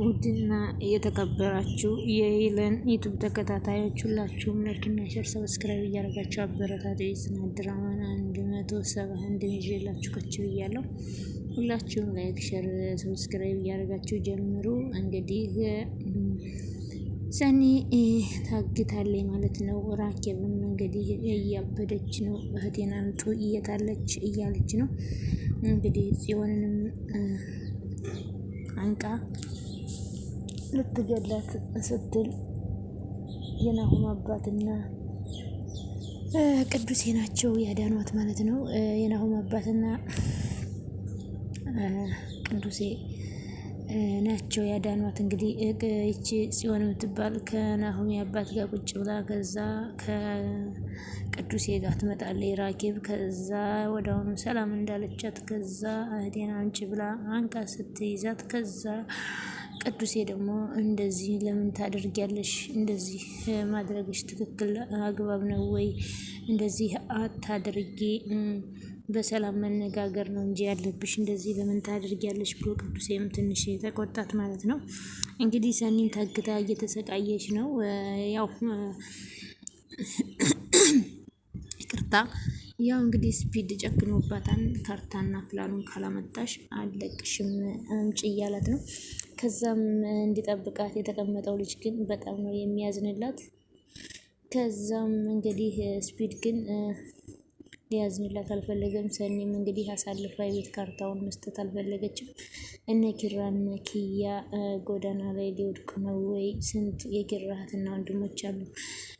ውድና የተከበራችሁ የሄለን ዩቱብ ተከታታዮች ሁላችሁም ላይክና ሼር ሰብስክራይብ እያደረጋችሁ አበረታቱ። የጽናት ድራማን 171 ይዤላችሁ ከች ብያለሁ። ሁላችሁም ላይክ ሼር ሰብስክራይብ እያደረጋችሁ ጀምሩ። እንግዲህ ሰኒ ታግታለች ማለት ነው። ራኬብም እንግዲህ እያበደች ነው። እህቴን አምጡ እየታለች እያለች ነው። እንግዲህ ጽዮንንም አንቃ ልትገላት ስትል የናሁም አባትና ቅዱሴ ናቸው ያዳኗት ማለት ነው። የናሁም አባትና ቅዱሴ ናቸው ያዳኗት። እንግዲህ እቺ ጽዮን የምትባል ከናሁም አባት ጋር ቁጭ ብላ ከዛ ከቅዱሴ ጋር ትመጣለች ራኬብ። ከዛ ወዲያውኑ ሰላም እንዳለቻት ከዛ እህቴን አምጪ ብላ አንቃ ስትይዛት ከዛ ቅዱሴ ደግሞ እንደዚህ ለምን ታደርጊያለሽ? እንደዚህ ማድረግሽ ትክክል አግባብ ነው ወይ? እንደዚህ አታድርጊ፣ በሰላም መነጋገር ነው እንጂ ያለብሽ፣ እንደዚህ ለምን ታደርጊያለሽ ብሎ ቅዱሴም ትንሽ ተቆጣት ማለት ነው። እንግዲህ ሰኒም ታግታ እየተሰቃየች ነው። ያው ይቅርታ ያው እንግዲህ ስፒድ ጨክኖባታል። ካርታና ፕላኑን ካላመጣሽ አለቅሽም አምጪ እያላት ነው። ከዛም እንዲጠብቃት የተቀመጠው ልጅ ግን በጣም ነው የሚያዝንላት። ከዛም እንግዲህ ስፒድ ግን ሊያዝንላት አልፈለገም። ሰኒም እንግዲህ አሳልፋ የቤት ካርታውን መስጠት አልፈለገችም። እነ ኪራና ኪያ ጎዳና ላይ ሊወድቁ ነው ወይ? ስንት የኪራ እህትና ወንድሞች አሉ።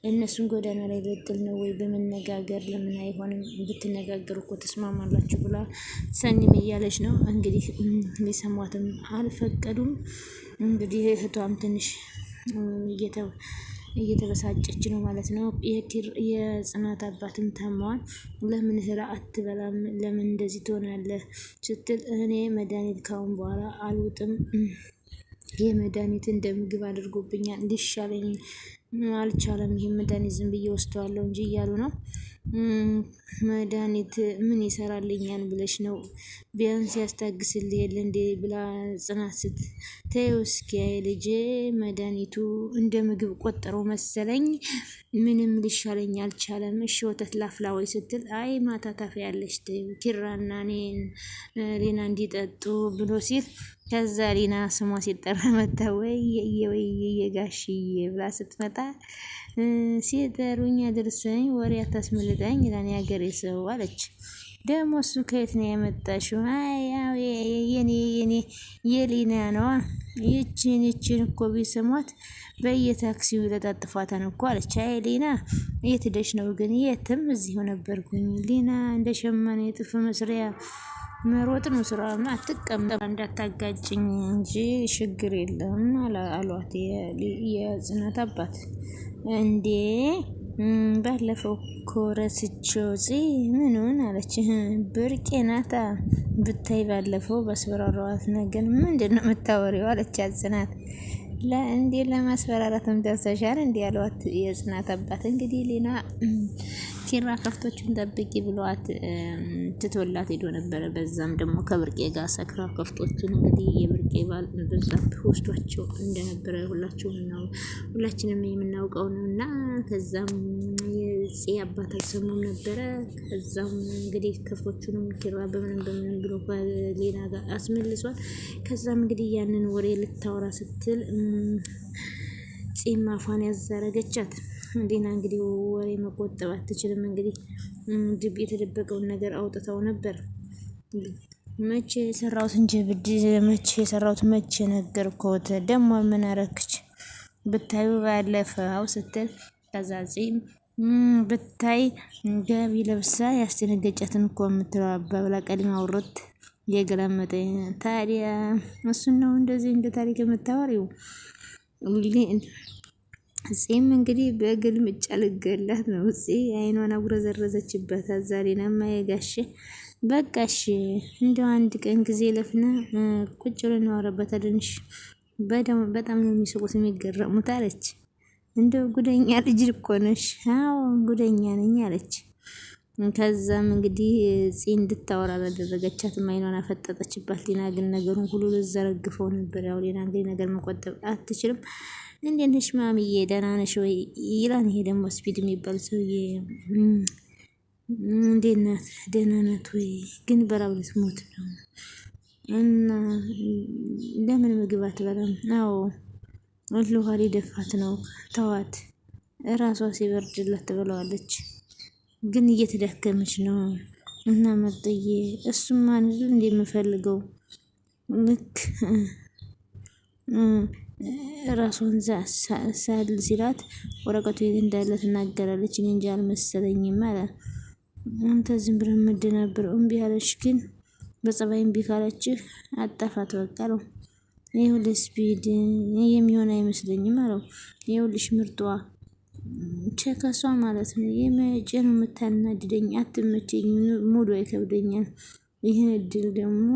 እነሱን ጎዳና ላይ ልጥል ነው ወይ? በመነጋገር ለምን አይሆንም? ብትነጋገሩ እኮ ተስማማላችሁ ብላ ሰኒም እያለች ነው። እንግዲህ ሊሰሟትም አልፈቀዱም። እንግዲህ እህቷም ትንሽ እየተበሳጨች ነው ማለት ነው። የጽናት አባትም ታማዋል። ለምን እህል አትበላም? ለምን እንደዚህ ትሆናለህ? ስትል እኔ መድኃኒት ካሁን በኋላ አልውጥም፣ ይህ መድኃኒት እንደ ምግብ አድርጎብኛል፣ እንዲሻለኝ አልቻለም፣ ይህ መድኃኒት ዝም ብዬ ወስደዋለሁ እንጂ እያሉ ነው። መድኃኒት ምን ይሰራልኛል ብለሽ ነው? ቢያንስ ያስታግስልህ የለ እንዴ ብላ ጽናት ስትተው እስኪ ልጄ መድኃኒቱ እንደ ምግብ ቆጠረው መሰለኝ፣ ምንም ሊሻለኝ አልቻለም። እሺ ወተት ላፍላ ወይ ስትል አይ ማታ ታፊያለሽ ኪራና እኔን ሌና እንዲጠጡ ብሎ ሲል ከዛ ሊና ስሟ ሲጠራ መታ ወይዬ ጋሽዬ ብላ ስትመጣ ሲጠሩኝ አድርሰኝ ወሬ አታስመልጠኝ ይላል ያገሬ ሰው አለች። ደግሞ እሱ ከየት ነው ያመጣሽው? አይ ያው የኔ የሊና ነዋ። ይችን እኮ ቢሰሟት በየታክሲው ይለጣጥፏታን እኮ አለች። አይ ሊና የት ሄደሽ ነው ግን? የትም እዚሁ ነበርኩኝ። ሊና እንደ ሸማኔ ጥፍ መስሪያ መሮጥ ነው ስራ፣ አትቀመጥ እንዳታጋጭኝ እንጂ ችግር የለም አሏት የጽናት አባት። እንዴ ባለፈው እኮ ረስቼው ምኑን አለች። ብርቄ ናታ ብታይ ባለፈው በስበራራዋት ነገር ምንድን ነው የምታወሪው አለቻት ጽናት። እንዴ ለማስፈራራትም ደርሰሻል እንዲ ያሏት የጽናት አባት። እንግዲህ ሌና ኪራ ከፍቶቹን ጠብቂ ብሏት ትቶላት ሄዶ ነበረ። በዛም ደግሞ ከብርቄ ጋር ሰክራ ከፍቶቹን እንግዲህ የብርቄ ባል በዛት ወስዷቸው እንደነበረ ሁላችንም የምናውቀው ነው። እና ከዛም የጽ አባት አልሰሙም ነበረ። ከዛም እንግዲህ ከፍቶቹንም ኪራ በምንም ብሎ ሌና ጋር አስመልሷል። ከዛም እንግዲህ ያንን ወሬ ልታወራ ስትል ጺም አፏን ያዛረገቻት። ሌና እንግዲህ ወሬ መቆጠብ አትችልም። እንግዲህ የተደበቀውን ነገር አውጥተው ነበር። መቼ የሰራሁት እንጂ መቼ ነገርኩት? ደግሞ ምን አረክች ብታዩ ባለፈው ስትል ከዛዚህም ብታይ ጋቢ ለብሳ ያስደነገጫትን እኮ የምትለው አባብላ ቀድማ አውሮት የገላመጠ። ታዲያ እሱን ነው እንደዚህ እንደ ታሪክ የምታወሪው? ጺም እንግዲህ በግልምጫ ልገላት ነው። አይኗን አጉረዘረዘችበት። አዛሬና ማየጋሽ በቃሽ እንደው አንድ ቀን ጊዜ ለፍና ቁጭ ብለን እናወራበታለን። በጣም ነው የሚስቁት የሚገረሙት አለች። እንደው ጉደኛ ልጅ እኮ ነሽ። አዎ ጉደኛ ነኝ አለች። ከዛም እንግዲህ ፂ እንድታወራ አላደረገቻትም። አይኗን አፈጠጠችባት። ሊና ግን ነገሩን ሁሉ ልዘረግፈው ነበር። ያው ሊና እንግዲህ ነገር መቆጠብ አትችልም። እንዴት ነሽ ማሚዬ ደህና ነሽ ወይ ይላል። ይሄ ደግሞ ስፒድ የሚባል ሰውዬ እንዴት ናት ደህና ናት ወይ ግን በራብ ልትሞት ነው እና ለምን ምግብ አትበላም? አዎ ውሃ ሊደፋት ነው ተዋት፣ እራሷ ሲበርድላት ትበላዋለች ግን እየተዳከመች ነው እና መርጥዬ እሱም ማንል እንደምፈልገው ልክ ራሷን ሳል ሲላት ወረቀቱ የት እንዳለ ትናገራለች። እኔ እንጂ አልመሰለኝም አለ። አንተ ዝም ብለህ የምትደናብረው እምቢ አለች፣ ግን በጸባይ እምቢ ካለችህ አጣፋት በቃ ነው። ይኸውልህ ስፒድ የሚሆን አይመስለኝም አለው። ይኸውልሽ ምርጧ ቸከሷ ማለት ነው የመቼ ነው የምታናድደኝ፣ አትመቸኝ፣ ሙሉ ይከብደኛል። ይህን እድል ደግሞ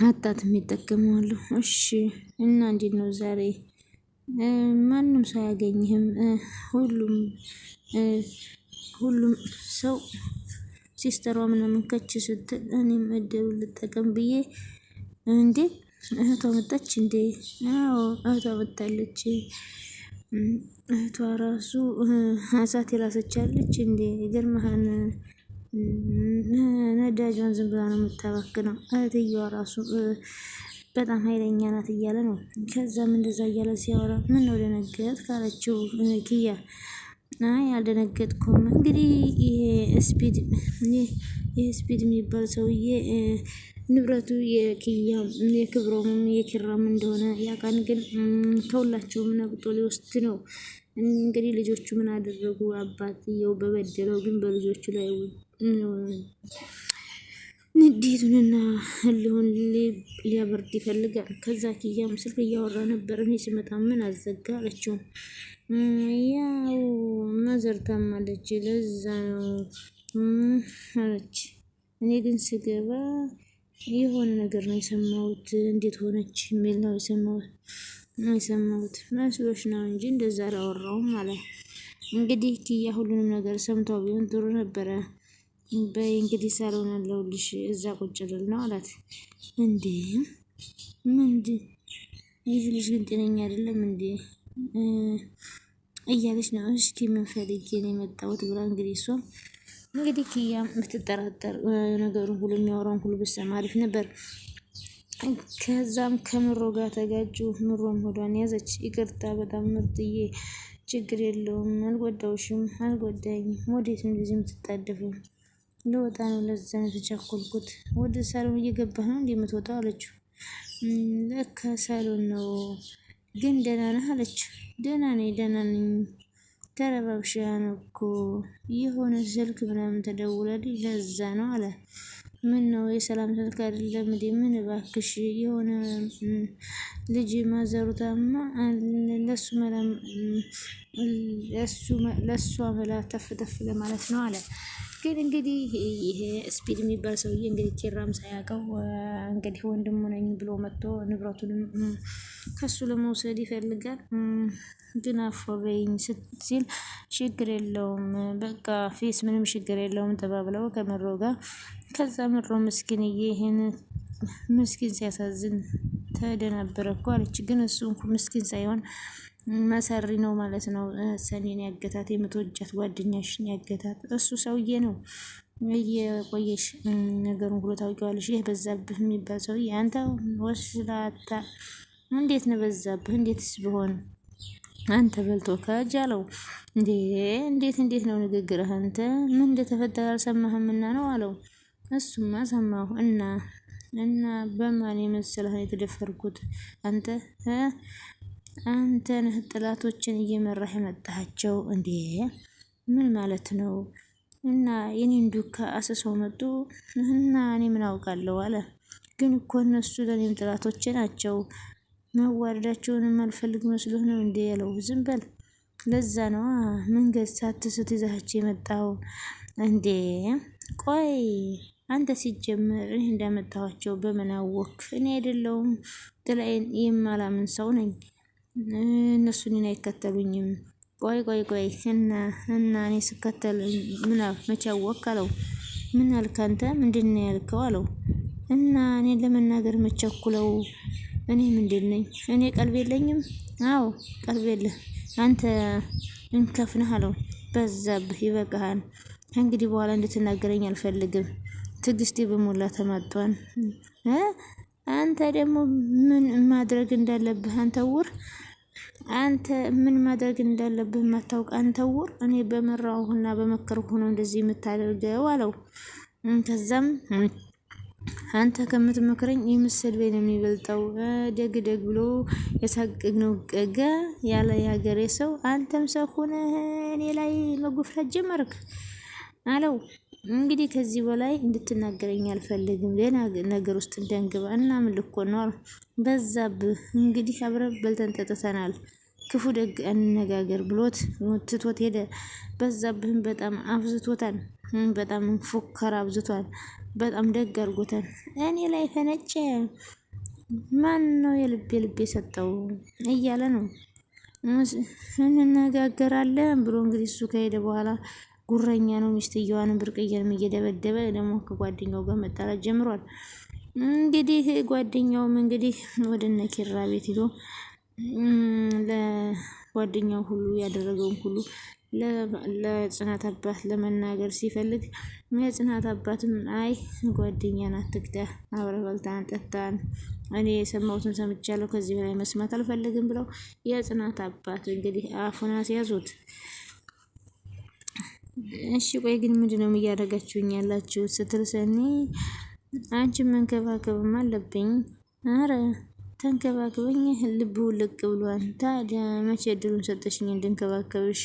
አጣት የሚጠቀመዋሉ። እሺ እና እንዴት ነው ዛሬ? ማንም ሰው አያገኝህም። ሁሉም ሰው ሲስተሯ ምናምን ከች ስትል እኔም እድሉ ልጠቀም ብዬ እንዴ እህቷ መጣች እንዴ? አዎ እህቷ መጣለች። እህቷ ራሱ እሳት የራሰቻለች እንዴ? ይገርምሃል ነዳጇን ዝም ብላ ነው የምታባክነው። እህትየዋ ራሱ በጣም ኃይለኛ ናት እያለ ነው። ከዛም እንደዛ እያለ ሲያወራ ምን ነው ደነገጥ ካለችው ኪያ አይ አልደነገጥኩም። እንግዲህ ይሄ ስፒድ የሚባል ሰውዬ ንብረቱ የኪያም የክብሮምም የኪራም እንደሆነ ያውቃል። ግን ከሁላቸውም ነቅጦ ሊወስድ ነው። እንግዲህ ልጆቹ ምን አደረጉ? አባትየው በበደለው ግን በልጆቹ ላይ ንዴቱንና ህልውን ሊያበርድ ይፈልጋል። ከዛ ኪያም ስልክ እያወራ ነበር። እኔ ስመጣ ምን አዘጋ አለችው። ያው መዘርታም አለች ለዛ ነው አለች። እኔ ግን ስገባ የሆነ ነገር ነው የሰማሁት። እንዴት ሆነች የሚል ነው የሰማሁት መስሎሽ ነው እንጂ እንደዛ አላወራውም አለ። እንግዲህ ኪያ ሁሉንም ነገር ሰምተው ቢሆን ጥሩ ነበረ። በይ እንግዲህ ሳሎን አለሁልሽ እዛ ቁጭ ልል ነው አላት። እንዴ ምንድን ይህ ልጅ ግን ጤነኛ አይደለም እንዴ እያለች ነው። እስኪ ምን ፈልጌ ነው የመጣሁት ብላ እንግዲህ እሷም እንግዲህ ኪያም ብትጠራጠር ነገሩን ሁሉ የሚያወራውን ሁሉ ብትሰማ አሪፍ ነበር። ከዛም ከምሮ ጋር ተጋጩ። ምሮም ሆዷን ያዘች። ይቅርታ በጣም ምርጥዬ፣ ችግር የለውም አልጎዳውሽም። አልጎዳኝም። ወዴት እንደዚህ የምትጣደፈው? ለወጣ ነው ለዛ ነው የተቻኮልኩት። ወደ ሳሎን እየገባህ ነው እንዴ የምትወጣው አለችው። ለካ ሳሎን ነው ግን ደህና ነህ አለች። ደህና ነኝ ተረባብሻ ነው እኮ የሆነ ስልክ ምናምን ተደውለልኝ ለዛ ነው አለ። ምን ነው የሰላም ስልክ አይደለም እንዴ? ምን እባክሽ የሆነ ልጅ ማዘሩታማ ለሱ መላ ተፍ ተፍ ለማለት ነው አለ። ግን እንግዲህ ይሄ ስፒድ የሚባል ሰውዬ እንግዲህ ኪራም ሳያውቀው እንግዲህ ወንድሙ ነኝ ብሎ መጥቶ ንብረቱንም ከሱ ለመውሰድ ይፈልጋል። ግን አፎበኝ ሲል ችግር የለውም በቃ ፌስ ምንም ችግር የለውም ተባብለው ከምሮ ጋር ከዛ ምሮ ምስኪንዬ ይሄን ምስኪን ሲያሳዝን ተደናበረ እኮ አለች። ግን እሱ ምስኪን ሳይሆን መሰሪ ነው ማለት ነው። ሰኔን ያገታት የምትወጃት ጓደኛሽን ያገታት እሱ ሰውዬ ነው። እየቆየሽ ነገሩን ሁሉ ታውቂዋለሽ። ይህ በዛብህ የሚባል ሰውዬ አንተ ወስላታ እንዴት ነው በዛብህ? እንዴትስ ቢሆን አንተ በልቶ ከጃለው እንዴ? እንዴት ነው ንግግርህ? አንተ ምን እንደተፈጠረ አልሰማህምና ነው አለው። እሱማ ሰማሁ እና በማን የመሰለህ የተደፈርኩት? አንተ ነህ ጥላቶችን እየመራህ የመጣሃቸው እንዴ? ምን ማለት ነው? እና የኔን ዱካ አስሰው መጡ እና እኔ ምን አውቃለሁ አለ። ግን እኮ እነሱ ለኔም ጥላቶቼ ናቸው። መዋረዳቸውንም አልፈልግ መስሎህ ነው እንዴ ያለው። ዝም በል ለዛ ነው መንገድ ሳትስት ይዛቸው የመጣው እንዴ? ቆይ አንተ ሲጀመር እኔ እንዳመጣኋቸው በምን አወክ? እኔ አይደለሁም ጥላዬን የማላምን ሰው ነኝ። እነሱ እኔን አይከተሉኝም። ቆይ እና እኔ ስከተል መቼ አወቅክ አለው። ምን አልክ አንተ? ምንድን ነው ያልከው አለው። እና እኔ ለመናገር መቸኩለው እኔ ምንድን ነኝ? እኔ ቀልብ የለኝም? አዎ ቀልብ የለህ አንተ እንከፍ ነህ አለው። በዛብህ ይበቃሃል። ከእንግዲህ በኋላ እንድትናገረኝ አልፈልግም። ትዕግስቴ በሞላ ተማጧን። አንተ ደግሞ ምን ማድረግ እንዳለብህ አንተ ምን ማድረግ እንዳለብህ የማታውቅ አንተ ዕውር፣ እኔ በመራሁህና በመከርኩህ ነው እንደዚህ የምታደርገው አለው። ከዛም አንተ ከምትመክረኝ የምትሰድበኝ ነው የሚበልጠው። ደግ ብሎ የሳቀቅነው ቀጋ ያለ የሀገሬ ሰው፣ አንተም ሰው ሆነህ እኔ ላይ መጎፍራት ጀመርክ አለው። እንግዲህ ከዚህ በላይ እንድትናገረኝ አልፈልግም፣ ሌላ ነገር ውስጥ እንዳንገባ እና ምን ልኮን ነው አለው። በዛብህ እንግዲህ አብረን በልተን ጠጥተናል፣ ክፉ ደግ አነጋገር ብሎት ትቶት ሄደ። በዛብህም በጣም አብዝቶታል። በጣም ፉከራ አብዝቷል። በጣም ደግ አድርጎታል። እኔ ላይ ፈነጨ። ማን ነው የልብ የሰጠው እያለ ነው። እንነጋገራለን ብሎ እንግዲህ እሱ ከሄደ በኋላ ጉረኛ ነው። ሚስትየዋንም ብርቅዬንም እየደበደበ ደግሞ ከጓደኛው ጋር መጣላት ጀምሯል። እንግዲህ ጓደኛውም እንግዲህ ወደ እነ ኪራ ቤት ሄዶ ለጓደኛው ሁሉ ያደረገውን ሁሉ ለጽናት አባት ለመናገር ሲፈልግ የጽናት አባትም አይ ጓደኛን አትግዳ፣ አብረን በልተን ጠጥተን እኔ የሰማሁትን ሰምቻለሁ፣ ከዚህ በላይ መስማት አልፈልግም ብለው የጽናት አባት እንግዲህ አፉን አስያዙት። እሺ ቆይ ግን ምንድነው እያደረጋችሁኝ ያላችሁ ስትል ሰኒ አንቺን መንከባከብም አለብኝ። አረ ተንከባክበኝ፣ ልብ ውልቅ ብሏል። ታዲያ መቼ እድሉን ሰጠሽኝ እንድንከባከብሽ?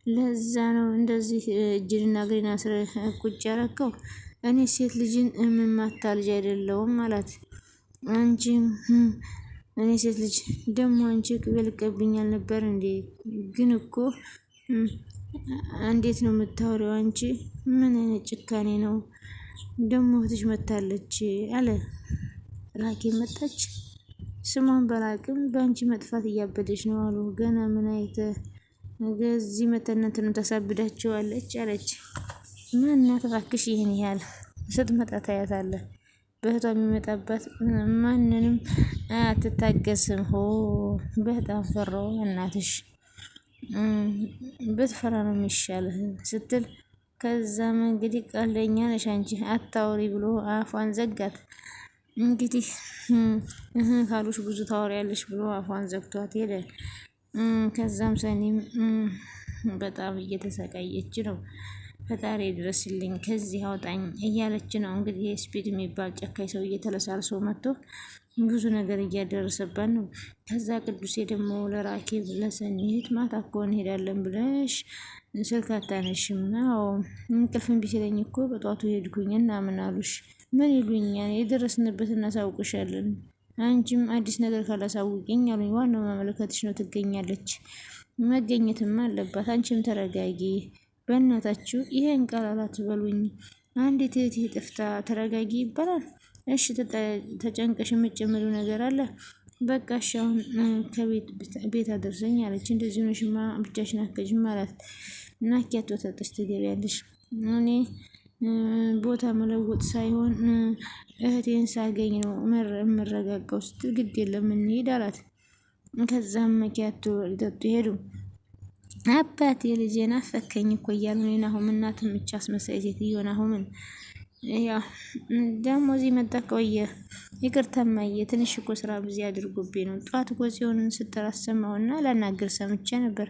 ለዛ ነው እንደዚህ እጅንና እግሬን አስረህ ቁጭ ያረከው። እኔ ሴት ልጅን የምማታ ልጅ አይደለሁም አላት። አንቺ እኔ ሴት ልጅ ደግሞ አንቺ ቅቤ ልቀብኝ አልነበር እንዴ? ግን እኮ እንዴት ነው የምታወሪው አንቺ? ምን አይነት ጭካኔ ነው ደግሞ? እህትሽ መታለች አለ። ራኬብ መጣች? ስሟን በላቅም በአንቺ መጥፋት እያበደች ነው አሉ። ገና ምን አይተህ እዚህ መተነትንም ታሳብዳቸዋለች አለች። ማናት እባክሽ ይህን ያህል? ስትመጣ ታያታለህ። በእህቷ የሚመጣባት ማንንም አትታገስም። ሆ በጣም ፈራው። እናትሽ ብትፈራ ነው የሚሻልህ ስትል ከዛም እንግዲህ ቀልደኛ ነሽ አንቺ አታውሪ ብሎ አፏን ዘጋት። እንግዲህ ካሉሽ ብዙ ታወሪያለሽ ብሎ አፏን ዘግቷት ሄደ። ከዛም ሰኒም በጣም እየተሰቃየች ነው። ፈጣሪ ድረስልኝ ከዚህ አውጣኝ እያለች ነው። እንግዲህ ስፒድ የሚባል ጨካኝ ሰው እየተለሳልሶ መጥቶ ብዙ ነገር እያደረሰባት ነው። ከዛ ቅዱሴ ደግሞ ለራኬብ ለሰኒ እህት ማታ እኮ እንሄዳለን ብለሽ ስልክ አታነሽም? አዎ እንቅልፍ እምቢ ሲለኝ እኮ በጧቱ ሄድኩኝ እና ምን አሉሽ? ምን ይሉኛል? የደረስንበት እናሳውቅሻለን። አንቺም አዲስ ነገር ካላሳውቅኝ አሉኝ። ዋናው ማመለከትሽ ነው። ትገኛለች፣ መገኘትም አለባት። አንቺም ተረጋጊ በእናታችሁ። ይሄን ቃል አትበሉኝ። አንዲት እህቴ ጠፍታ ተረጋጊ ይባላል? እሺ ተጨንቀሽ የምትጨምሪው ነገር አለ? በቃ እሺ አሁን ቤት አደርሰኝ አለች። እንደዚህ ሆነሽማ ብቻሽን አትሄጂም አላት። እና ኪያቶ ተጠሽ ትገቢያለሽ። እኔ ቦታ መለወጥ ሳይሆን እህቴን ሳገኝ ነው የምረጋጋው ስትል ግድ የለም እንሂድ አላት። ከዛም መኪያቶ ሊጠጡ ሄዱ። አባቴ ልጄን አፈከኝ እኮ እያሉ ነው ናሁም እናትም ብቻ አስመሳይ ሴትዮ ናሁምን ያው ደግሞ እዚህ መጣ ቆየ። ይቅርታ እማዬ ትንሽ እኮ ስራ ብዙ አድርጎብኝ ነው። ጠዋት እኮ ጽዮንን ስትል አሰማሁና ላናግር ሰምቼ ነበር።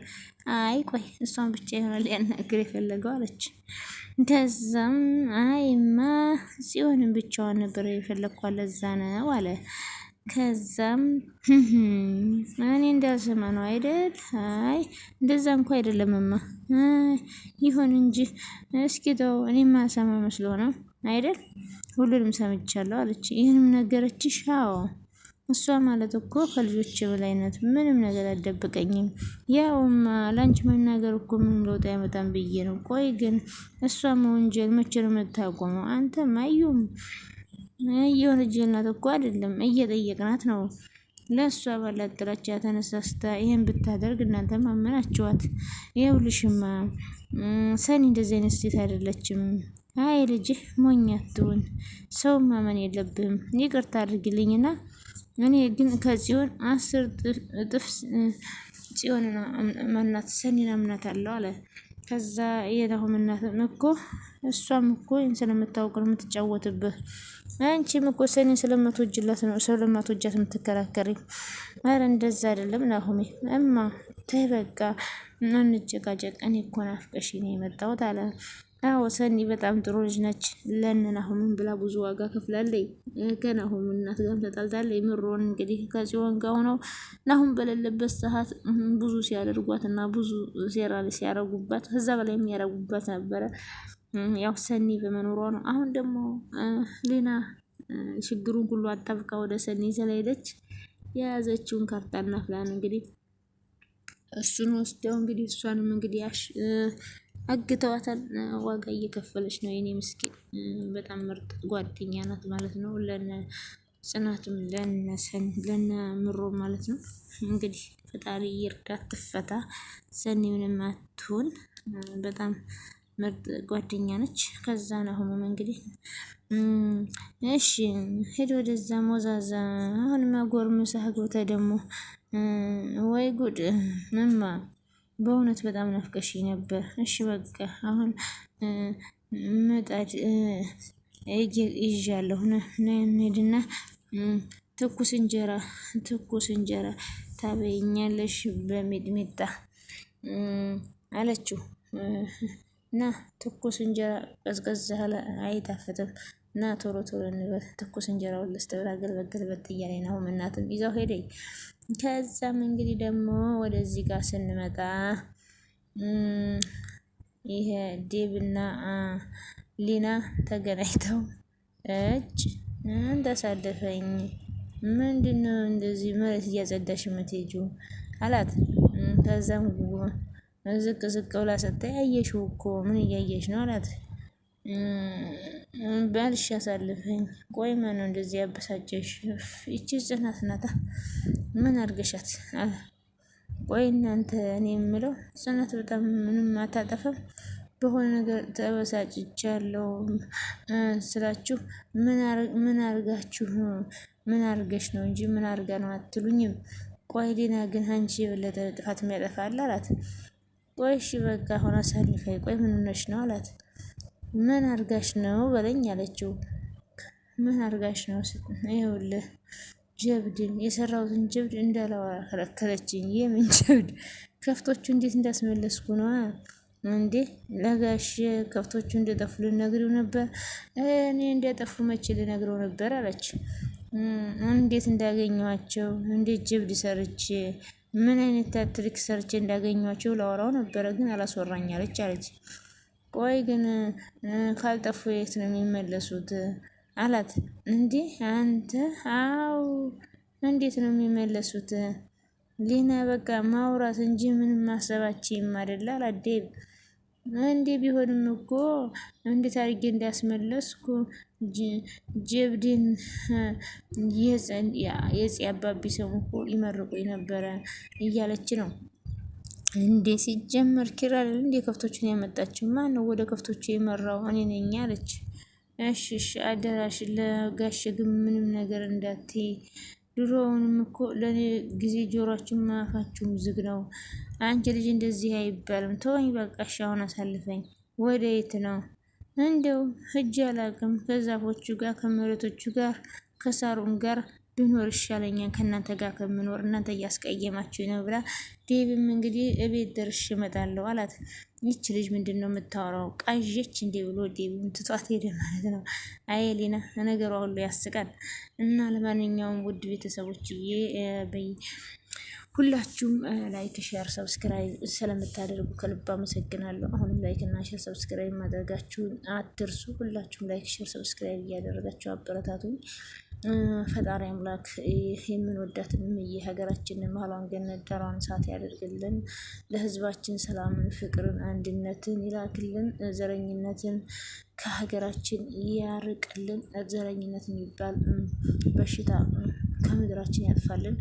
አይ ቆይ እሷን ብቻ ይሆናል ሊያናግር የፈለገው አለች። ከዛም አይማ ጽዮንን ብቻዋን ነበር የፈለግኳት ለዛ ነው አለ። ከዛም እኔ እንዳልሰማ ነው አይደል? አይ እንደዛ እንኳ አይደለምማ። ይሁን እንጂ እስኪ ተው፣ እኔማ ሰማ መስሎ ነው አይደል? ሁሉንም ሰምቻለሁ አለች። ይህንም ነገረችሽ? አዎ እሷ ማለት እኮ ከልጆች በላይነት ምንም ነገር አትደብቀኝም። ያውማ ላንቺ መናገር እኮ ምንም ለውጥ አይመጣም ብዬ ነው። ቆይ ግን እሷ መወንጀል መቼ ነው የምታቆመው? አንተም አዩም እየወነጀልናት እኮ አይደለም እየጠየቅናት ነው። ለእሷ ባላት ጥላቻ ተነሳስታ ይሄን ብታደርግ እናንተ ማመናችኋት። ይኸውልሽማ ሰኒ እንደዚህ አይነት ሴት አይደለችም። አይ ልጅህ ሞኝ አትሁን፣ ሰው ማመን የለብህም። ይቅርታ አድርግልኝና እኔ ግን ከጽዮን 10 እጥፍ ጽዮን ማናት ሰኒን አምናታለሁ አለ። ከዛ የናሆም እናትም እኮ እሷም እኮ ስለምታውቅ ነው የምትጫወትብህ። አንቺም እኮ ሰኒን ስለማትወጂላት ነው ስለማትወጃት የምትከራከሪ። ኧረ እንደዛ አይደለም ናሆሜ። እማ ተይ በቃ እንጨቃጨቅ። እኔ እኮ ናፍቀሽኝ ነው የመጣሁት አለ። አዎ ሰኒ በጣም ጥሩ ልጅ ነች። ለናሆምን ብላ ብዙ ዋጋ ከፍላለች። ከናሆም እናት ጋር ተጣልታለች። ምሮን እንግዲህ ከጽዮን ጋር ሆነው ናሆም በሌለበት ሰዓት ብዙ ሲያደርጓት እና ብዙ ሴራ ሲያረጉባት ከዛ በላይ የሚያረጉባት ነበረ። ያው ሰኒ በመኖሯ ነው። አሁን ደግሞ ሌና ችግሩን ሁሉ አጣብቃ ወደ ሰኒ ስለሄደች የያዘችውን ካርታና ፕላን እንግዲህ እሱን ወስደው እንግዲህ እሷንም እንግዲህ አግተዋታል። ዋጋ እየከፈለች ነው። የኔ ምስኪን በጣም ምርጥ ጓደኛ ናት ማለት ነው። ለነ ጽናትም ለነ ምሮ ማለት ነው። እንግዲህ ፈጣሪ ይርዳት፣ ትፈታ። ሰኒ ምንም አትሁን፣ በጣም ምርጥ ጓደኛ ነች። ከዛ ናሆምም እንግዲህ እሺ ሄድ ወደዛ ሞዛዛ አሁን ማጎርምሳ ጎተ ደግሞ ወይ ጉድ ምማ በእውነት በጣም ናፍቀሽኝ ነበር። እሺ በቃ አሁን ምጣድ ይዣለሁ ነ እንሂድና ትኩስ እንጀራ ታበይኛለሽ በሚጥሚጣ አለችው። እና ትኩስ እንጀራ ቀዝቀዝ ያለ አይጣፍጥም እና ቶሎ ቶሎ እንበል ትኩስ እንጀራውን ልስጥ ብላ ገልበት ገልበት እያለኝ ነው። እናትም ይዛው ሄደኝ። ከዛም እንግዲህ ደግሞ ወደዚህ ጋር ስንመጣ ይሄ ዴብና ሊና ተገናኝተው እጭ እንዳሳደፈኝ ምንድነው እንደዚህ መሬት እያጸዳሽ የምትሄጂው አላት። ከዛም ዝቅ ዝቅ ብላ ሰጥታ ያየሽው እኮ ምን እያየሽ ነው አላት። ባልሽ ያሳልፈኝ። ቆይ ማነው እንደዚህ ያበሳጨሽ? ይቺ ጽናት ናታ። ምን አድርገሻት? ቆይ እናንተ እኔ የምለው ጽናት በጣም ምንም አታጠፋም። በሆነ ነገር ተበሳጭቻለሁ ስላችሁ ምን አርጋችሁ ምን አርገሽ ነው እንጂ ምን አርጋ ነው አትሉኝም? ቆይ ሌና ግን አንቺ የበለጠ ጥፋት የሚያጠፋል አላት። ቆይ እሺ በቃ አሁን አሳልፈኝ። ቆይ ምን ሆነሽ ነው አላት። ምን አርጋሽ ነው በለኝ አለችው። ምን አርጋሽ ነው? ይኸውልህ ጀብድን የሰራሁትን ጀብድ እንዳላወራ ከለከለችኝ። የምን ጀብድ? ከፍቶቹ እንዴት እንዳስመለስኩ ነው እንዴ? ለጋሽ ከፍቶቹ እንደጠፉ ልነግሪው ነበር። እኔ እንደጠፉ መቼ ልነግረው ነበር አለች። እንዴት እንዳገኘኋቸው፣ እንዴት ጀብድ ሰርቼ፣ ምን አይነት ታትሪክ ሰርቼ እንዳገኘኋቸው ላወራው ነበረ፣ ግን አላስወራኝ አለች። ቆይ ግን ካልጠፉ የት ነው የሚመለሱት አላት። እንዴ አንተ? አው እንዴት ነው የሚመለሱት? ሊና በቃ ማውራት እንጂ ምንም ማሰባችም አይደለ አላት ዴብ። እንዴ ቢሆንም እኮ እንዴት አድርጌ እንዳስመለስኩ ጀብድን የጽ አባቢ ሰው እኮ ይመርቁኝ ነበረ እያለች ነው። እንዴ ሲጀመር ኪራ እንዴ ከፍቶቹን ያመጣችው ማን ነው? ወደ ከፍቶቹ የመራው እኔ ነኝ አለች። እሺ አደራሽ ለጋሽ ግን ምንም ነገር እንዳትይ። ድሮውንም እኮ ለእኔ ጊዜ ጆሯችሁም አፋችሁም ዝግ ነው። አንቺ ልጅ እንደዚህ አይባልም። ተወኝ በቃ እሺ አሁን አሳልፈኝ። ወደ የት ነው? እንደው ሂጅ አላቅም። ከዛፎቹ ጋር ከመሬቶቹ ጋር ከሳሩን ጋር ብኖር ይሻለኛል ከእናንተ ጋር ከምኖር እናንተ እያስቀየማችሁ ነው ብላ ዴብም እንግዲህ እቤት ደርሼ እመጣለሁ አላት። ይች ልጅ ምንድን ነው የምታወራው? ቃዠች እንዴ ብሎ ዴብም ትቷት ሄደ ማለት ነው። አየሊና ነገሯ ሁሉ ያስቃል። እና ለማንኛውም ውድ ቤተሰቦችዬ ሁላችሁም ላይክ፣ ሼር፣ ሰብስክራይብ ስለምታደርጉ ከልብ አመሰግናለሁ። አሁንም ላይክ እና ሼር ሰብስክራይብ ማድረጋችሁን አትርሱ። ሁላችሁም ላይክ፣ ሼር፣ ሰብስክራይብ እያደረጋችሁ አበረታቱኝ። ፈጣሪ አምላክ የምንወዳትንም የሀገራችንን መሀሏን ገነት ዳሯን እሳት ያደርግልን። ለሕዝባችን ሰላምን፣ ፍቅርን፣ አንድነትን ይላክልን። ዘረኝነትን ከሀገራችን ያርቅልን። ዘረኝነት የሚባል በሽታ ከምድራችን ያጥፋልን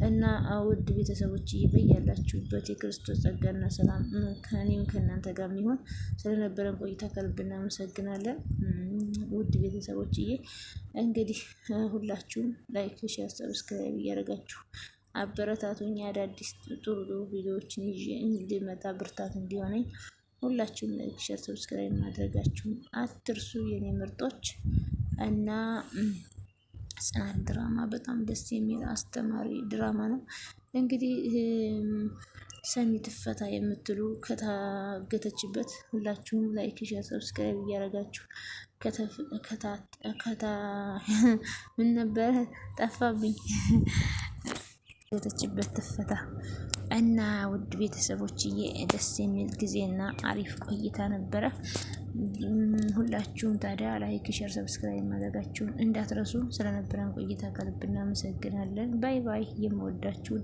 እና ውድ ቤተሰቦች በያላችሁበት የክርስቶስ ጸጋና ሰላም ከእኔም ከእናንተ ጋር የሚሆን ስለነበረን ቆይታ ከልብ እናመሰግናለን። ውድ ቤተሰቦችዬ እንግዲህ ሁላችሁም ላይክ፣ ሼር፣ ሰብስክራይብ እያደረጋችሁ አበረታቱኝ። አዳዲስ ጥሩ ቪዲዮዎችን ይዤ እንድመጣ ብርታት እንዲሆነኝ ሁላችሁም ላይክ፣ ሼር፣ ሰብስክራይብ ማድረጋችሁን አትርሱ የኔ ምርጦች እና ጽናት ድራማ በጣም ደስ የሚል አስተማሪ ድራማ ነው። እንግዲህ ሰኒ ትፈታ የምትሉ ከታገተችበት ሁላችሁም ላይክ፣ ሼር፣ ሰብስክራይብ እያደረጋችሁ ምን ነበረ ጠፋብኝ ከተችበት ትፈታ እና ውድ ቤተሰቦችዬ ደስ የሚል ጊዜና አሪፍ ቆይታ ነበረ። ሁላችሁም ታዲያ ላይክ፣ ሼር፣ ሰብስክራይብ ማድረጋችሁን እንዳትረሱ። ስለነበረን ቆይታ ከልብ እናመሰግናለን። ባይ ባይ። የምወዳችሁ